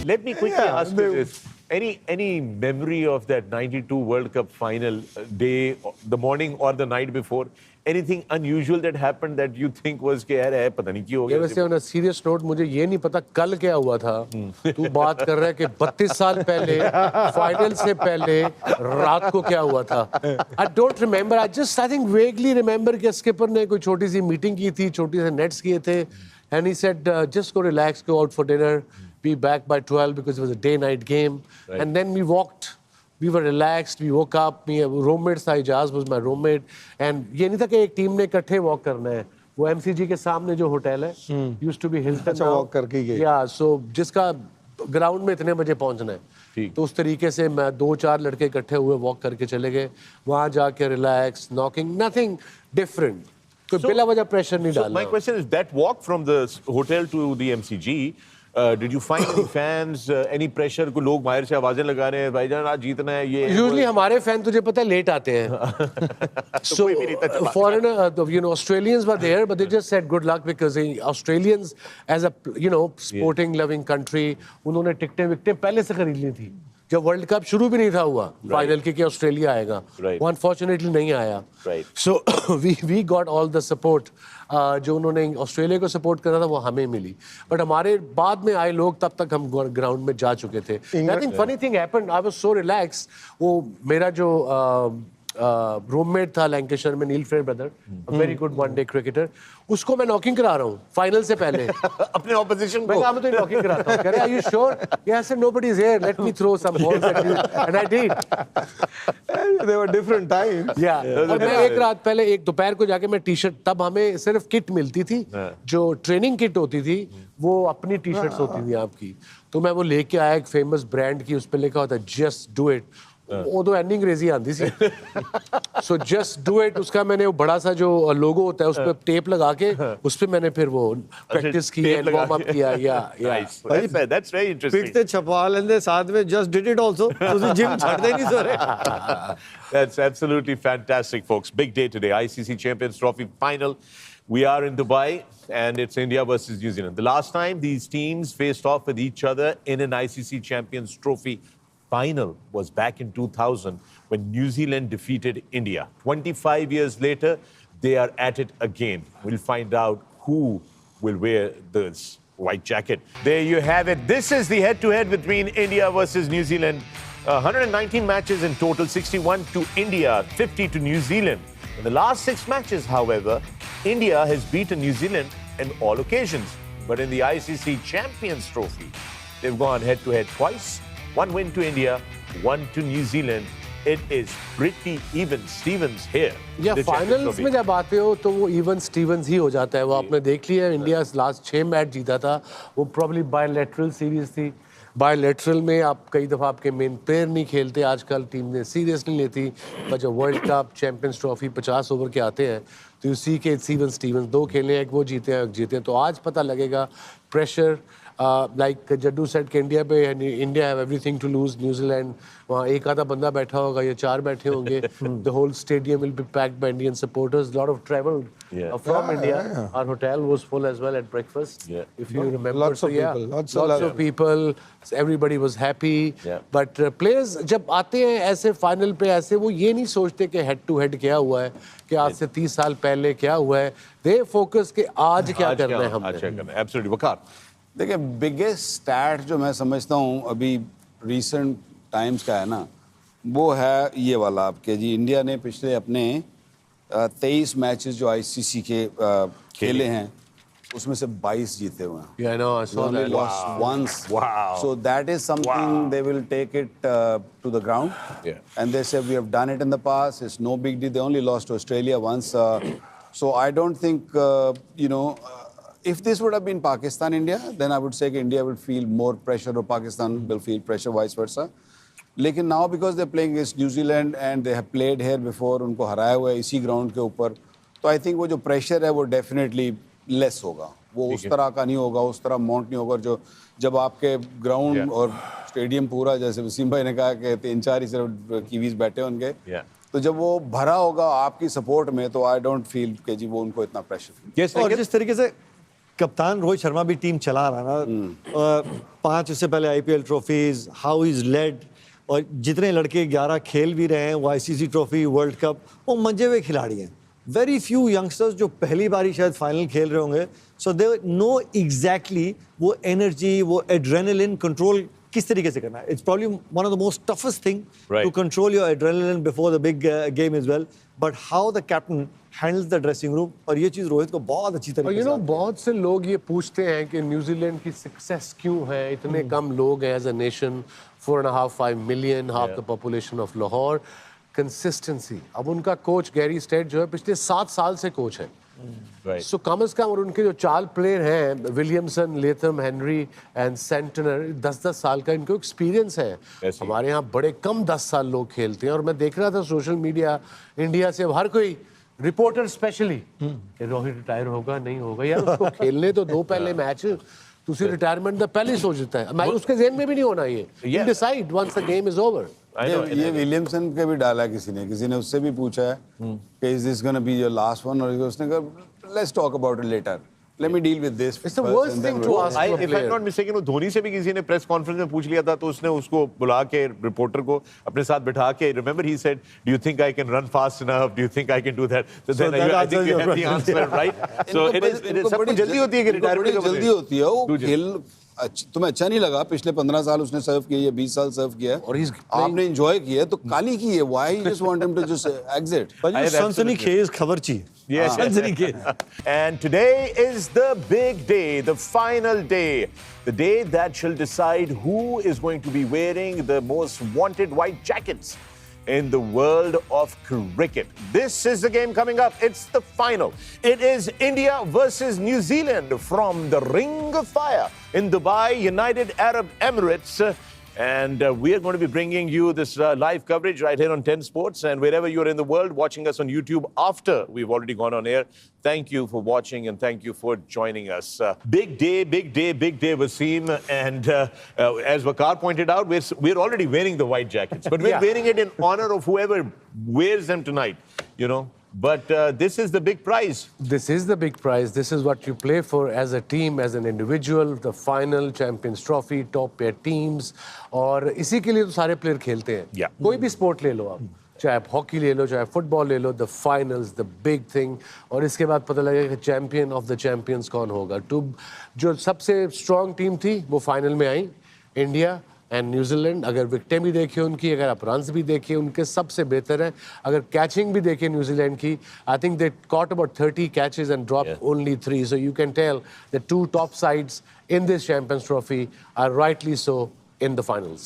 Let me quickly ask you this. Any memory of that 92 World Cup final day, the morning or the night before? Anything unusual that happened that you think was कि यार है पता नहीं क्यों हो गया? वैसे on a serious note मुझे ये नहीं पता कल क्या हुआ था. तू बात कर रहा है कि 32 साल पहले फाइनल से पहले रात को क्या हुआ था. I don't remember. I think vaguely remember कि स्किपर ने कोई छोटी सी मीटिंग की थी, छोटी से नेट्स किए थे, and he said just go relax, go out for dinner, be back by 12 because it was a day-night game, right. And then we walked. We were relaxed. We woke up. My roommate था, Ijaz was my roommate, and ये नहीं था कि एक team ने इकट्ठे walk करना है. वो MCG के सामने जो होटल है, used to be Hilton. अच्छा वॉक करके गए. Yeah, so जिसका ग्राउंड में इतने बजे पहुंचना है, तो उस तरीके से मैं 2-4 लड़के इकट्ठे हुए वॉक करके चले गए. वहाँ जाके रिलैक्स, नॉकिंग, nothing different. कोई बिला वजह प्रेशर नहीं डालना. My question is that walk from the hotel to the MCG. Did you find any fans, any pressure? को लोग बाहर से आवाजें लगा रहे हैं भाईजान आज जीतना है ये. Usually हमारे फैन तुझे पता है लेट आते हैं. So foreigner, Australians were there, but they just said good luck because Australians, as a sporting loving country, उन्होंने टिकटें विकटें पहले से खरीद ली थी. जब वर्ल्ड कप शुरू भी नहीं था हुआ फाइनल के कि ऑस्ट्रेलिया आएगा, वो अनफॉर्चुनेटली नहीं आया. So we got all the support. जो उन्होंने ऑस्ट्रेलिया को सपोर्ट करा था वो हमें मिली, बट हमारे बाद में आए लोग तब तक हम ग्राउंड में जा चुके थे. I think funny thing happened, I was so relax. वो मेरा जो रूममेट था लैंकेशर में, Neil Fairbrother, very good one day cricketer, उसको मैं नॉकिंग करा रहा हूँ फाइनल से पहले. अपने ऑपोजिशन को मैं तो नॉकिंग कराता हूँ. कह रहे are you sure? Yes, nobody is here, let me throw some balls at you, and I did. They were different times. Yeah. और मैं एक रात पहले, एक दोपहर को जाके मैं टी-शर्ट, तब हमें सिर्फ किट मिलती थी, जो ट्रेनिंग किट होती थी वो अपनी टी-शर्ट्स होती थी आपकी, तो मैं वो लेके आया एक फेमस ब्रांड की, उस पे लिखा होता जस्ट डू इट. उदो एनी अंग्रेजी आती सी. सो जस्ट डू इट, उसका मैंने वो बड़ा सा जो लोगो होता है उस पे टेप लगा के उस पे मैंने फिर वो प्रैक्टिस की, वार्म अप किया. That's very interesting. पिट ते छपवा लेंदे साथ में just did it also. ਤੁਸੀਂ ਜਿਮ ਛੱਡਦੇ ਨਹੀਂ ਸੋਰੇ. That's absolutely fantastic, folks. Big day today. ICC Champions Trophy final. We are in Dubai, and it's India versus New Zealand. The last time these teams faced off with each other in an ICC Champions Trophy final was back in 2000 when New Zealand defeated India. 25 years later, they are at it again. We'll find out who will wear this white jacket. There you have it. This is the head-to-head between India versus New Zealand. 119 matches in total, 61 to India, 50 to New Zealand. In the last 6 matches, however, India has beaten New Zealand on all occasions. But in the ICC Champions Trophy, they've gone head-to-head twice. 1 win to India, 1 to New Zealand. It is pretty even Stevens here. Yeah, finals में जब आते हो तो वो even Stevens ही हो जाता है. वो आपने देख लिया, इंडिया लास्ट 6 मैच जीता था, वो probably bilateral सीरीज थी. बायलैटरल में आप कई दफ़ा आपके मेन प्लेयर नहीं खेलते, आजकल टीम ने सीरियस नहीं लेती. पर जब world cup champions trophy 50 over के आते हैं तो यू सी के स्टीवंस 2 खेले, एक वो जीते हैं, एक जीते हैं. तो आज पता लगेगा प्रेशर. लाइक जड्डू सेट के इंडिया पे, India have everything to lose. New Zealand वहाँ एक आधा बंदा बैठा होगा या 4 बैठे होंगे. The whole stadium will be packed by Indian supporters. Lot of travel from India. Our hotel was full as well at breakfast. If you remember, lots of people, lots of people. Everybody was happy. But players जब आते हैं ऐसे final पे, ऐसे वो ये नहीं सोचते कि हेड टू हेड क्या हुआ है, कि आज से 30 साल पहले क्या हुआ है. They focus कि आज क्या करना है हमने. Absolutely, वकार. देखिए बिगेस्ट स्टैट जो मैं समझता हूँ अभी रिसेंट टाइम्स का है ना, वो है ये वाला आपके जी. इंडिया ने पिछले अपने 23 मैचेस जो आईसीसी के खेले हैं उसमें से 22 जीते हुए हैं. Yeah, I know, I saw that. Lost once. Wow. So that is something they will take it to the ground. And they say we have done it in the past. It's no big deal. They only lost to Australia once. So I don't think if this would have been Pakistan India, then I would say that India will feel more pressure or Pakistan will feel pressure, vice versa. लेकिन now because they're playing against New Zealand and they have played here before, उनको हराया हुआ है इसी ground के ऊपर, तो I think वो जो प्रेशर है वो डेफिनेटली लेस होगा. वो उस तरह का नहीं होगा, उस तरह माउंट नहीं होगा जो जब आपके ग्राउंड और स्टेडियम पूरा, जैसे वसीम भाई ने कहा कि 3-4 ही सिर्फ कीवीज बैठे होंगे, तो जब वो भरा होगा आपकी सपोर्ट में, तो आई डोंट फील कि जी वो उनको इतना प्रेशर. और जिस तरीके से कप्तान रोहित शर्मा भी टीम चला रहा ना, 5 इससे पहले IPL trophies, how is led, और जितने लड़के 11 खेल भी रहे हैं, वो ICC ट्रॉफी, वर्ल्ड कप, वो मंजे हुए खिलाड़ी हैं. वेरी फ्यू यंगस्टर्स जो पहली बार ही शायद फाइनल खेल रहे होंगे, सो दे नो एग्जैक्टली वो एनर्जी, वो एड्रेनलिन कंट्रोल किस तरीके से करना है. It's probably one of the most toughest thing to control your adrenaline before the big game is well, but how the captain handles the dressing room, और ये चीज रोहित को बहुत अच्छी तरीके से. बहुत से लोग ये पूछते हैं कि न्यूजीलैंड की सक्सेस क्यों है, इतने कम लोग हैं as a nation, 4.5-5 million, half the population of Lahore. Consistency. अब उनका कोच गैरी स्टेट जो है पिछले 7 साल से कोच है. सो कम से कम, और उनके जो 4 प्लेयर हैं, Williamson, Latham, Henry and Santner, 10-10 साल का इनको एक्सपीरियंस है. हमारे यहाँ बड़े कम 10 साल लोग खेलते हैं. और मैं देख रहा था सोशल मीडिया, इंडिया से अब हर कोई रिपोर्टर स्पेशली रोहित रिटायर होगा नहीं होगा. यार उसको खेलने तो दो पहले मैच, तुसी रिटायरमेंट तो पहले ही सोच देता है. मैं उसके जेहन में भी नहीं होना ये. You decide once the game is over. ये विलियमसन के भी डाला किसी ने उससे भी पूछा है कि is this going to be your last one, और उसने कहा let's talk about it later. Let me deal with this. It's the worst thing to ask a If I'm not mistaken, वो धोनी से भी किसी ने प्रेस कॉन्फ्रेंस में पूछ लिया था, तो उसने उसको बुला के, रिपोर्टर को अपने साथ बिठा के, remember he said, do you think I can run fast enough? Do you think I can do that? So then I think you have the answer, right? So it is सबको जल्दी होती है कि रिटायरमेंट का जल्दी होती है. वो खेल तुम्हें अच्छा नहीं लगा? पिछले 15 साल उसने सर्व किया है, 20 साल सर्व किया है, और आपने एंजॉय किया है, तो काली की है. Why you just want him to just exit? सनसनीखेज खबर चाहिए. Yes. And today is the big day, the final day, the day that shall decide who is going to be wearing the most wanted white jackets in the world of cricket. This is the game coming up. It's the final. It is India versus New Zealand from the Ring of Fire in Dubai, United Arab Emirates. And we are going to be bringing you this live coverage right here on 10 Sports. And wherever you're in the world watching us on YouTube after we've already gone on air, thank you for watching and thank you for joining us. Big day, Wasim. And as Waqar pointed out, we're already wearing the white jackets. But we're wearing it in honor of whoever wears them tonight, you know. But this is the big prize. This is the big prize. This is what you play for as a team, as an individual. The final, Champions Trophy, top pair teams. और इसी के लिए तो सारे player खेलते हैं. कोई भी स्पोर्ट ले लो आप, चाहे आप हॉकी ले लो, चाहे फुटबॉल ले लो. The finals, the big thing. और इसके बाद पता लगेगा कि चैंपियन ऑफ द चैंपियंस कौन होगा. जो सबसे स्ट्रॉन्ग टीम थी वो फाइनल में आई, इंडिया एंड न्यूजीलैंड. अगर विकेटें भी देखिए उनकी, अगर आप रन्स भी देखिए उनके, सबसे बेहतर है. अगर कैचिंग भी देखिए न्यूजीलैंड की, I think they caught about 30 catches and dropped only 3. So you can tell the two top sides in this Champions Trophy are rightly so in the finals.